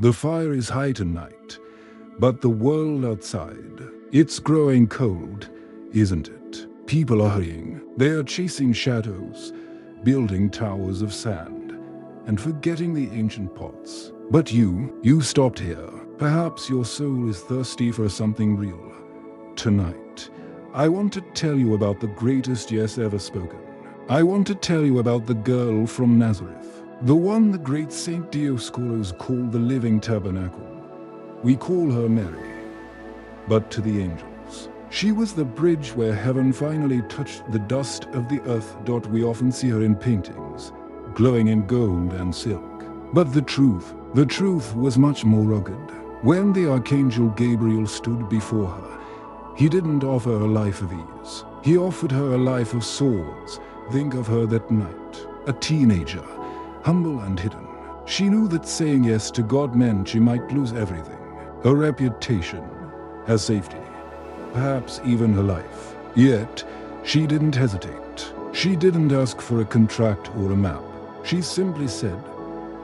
The fire is high tonight, but the world outside, it's growing cold, isn't it? People are hurrying. They are chasing shadows, building towers of sand, and forgetting the ancient pots. But you stopped here. Perhaps your soul is thirsty for something real. Tonight, I want to tell you about the greatest yes ever spoken. I want to tell you about the girl from Nazareth, the one the great Saint Diyoskoros called the Living Tabernacle. We call her Mary, but to the angels, she was the bridge where heaven finally touched the dust of the earth. We often see her in paintings, glowing in gold and silk. But the truth was much more rugged. When the archangel Gabriel stood before her, he didn't offer a life of ease. He offered her a life of swords. Think of her that night, a teenager, humble and hidden. She knew that saying yes to God meant she might lose everything. Her reputation, her safety, perhaps even her life. Yet, she didn't hesitate. She didn't ask for a contract or a map. She simply said,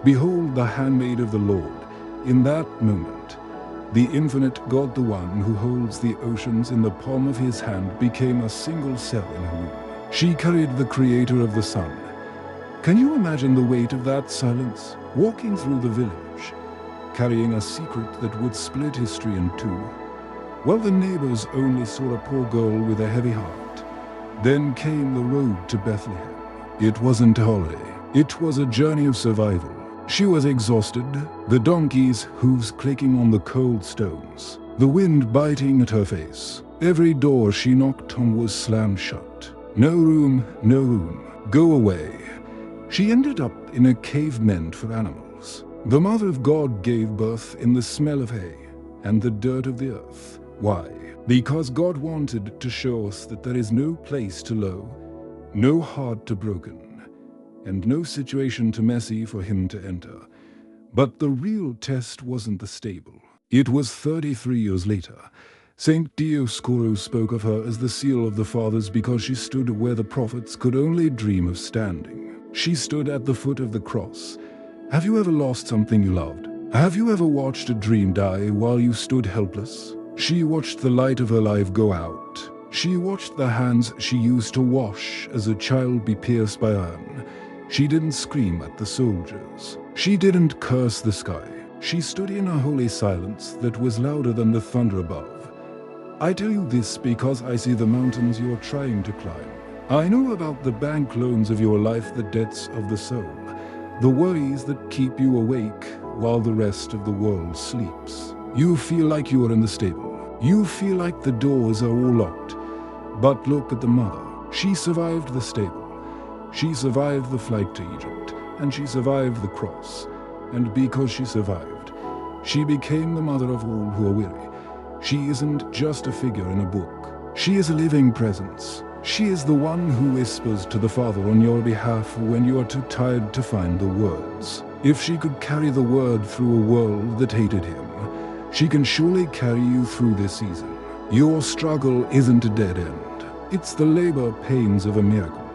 "Behold the handmaid of the Lord." In that moment, the infinite God, the one who holds the oceans in the palm of his hand, became a single cell in her womb. She carried the creator of the sun. Can you imagine the weight of that silence? Walking through the village, carrying a secret that would split history in two. Well, the neighbors only saw a poor girl with a heavy heart. Then came the road to Bethlehem. It wasn't a holiday. It was a journey of survival. She was exhausted, the donkey's hooves clicking on the cold stones, the wind biting at her face. Every door she knocked on was slammed shut. No room, no room. Go away. She ended up in a cave meant for animals. The Mother of God gave birth in the smell of hay and the dirt of the earth. Why? Because God wanted to show us that there is no place too low, no heart too broken, and no situation too messy for him to enter. But the real test wasn't the stable. It was 33 years later. Saint Diyoskoros spoke of her as the seal of the fathers because she stood where the prophets could only dream of standing. She stood at the foot of the cross. Have you ever lost something you loved? Have you ever watched a dream die while you stood helpless? She watched the light of her life go out. She watched the hands she used to wash as a child be pierced by iron. She didn't scream at the soldiers. She didn't curse the sky. She stood in a holy silence that was louder than the thunder above. I tell you this because I see the mountains you're trying to climb. I know about the bank loans of your life, the debts of the soul, the worries that keep you awake while the rest of the world sleeps. You feel like you are in the stable. You feel like the doors are all locked. But look at the mother. She survived the stable. She survived the flight to Egypt, and she survived the cross. And because she survived, she became the mother of all who are weary. She isn't just a figure in a book. She is a living presence. She is the one who whispers to the Father on your behalf when you are too tired to find the words. If she could carry the word through a world that hated him, she can surely carry you through this season. Your struggle isn't a dead end. It's the labor pains of a miracle.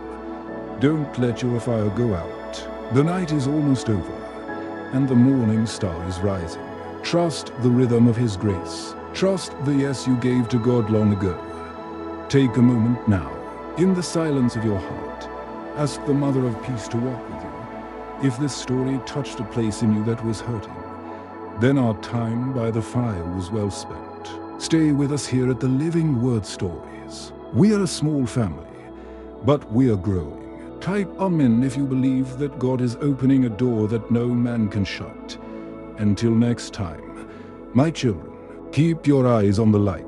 Don't let your fire go out. The night is almost over, and the morning star is rising. Trust the rhythm of His grace. Trust the yes you gave to God long ago. Take a moment now, in the silence of your heart. Ask the Mother of Peace to walk with you. If this story touched a place in you that was hurting, then our time by the fire was well spent. Stay with us here at the Living Word Stories. We are a small family, but we are growing. Type Amen if you believe that God is opening a door that no man can shut. Until next time, my children, keep your eyes on the light.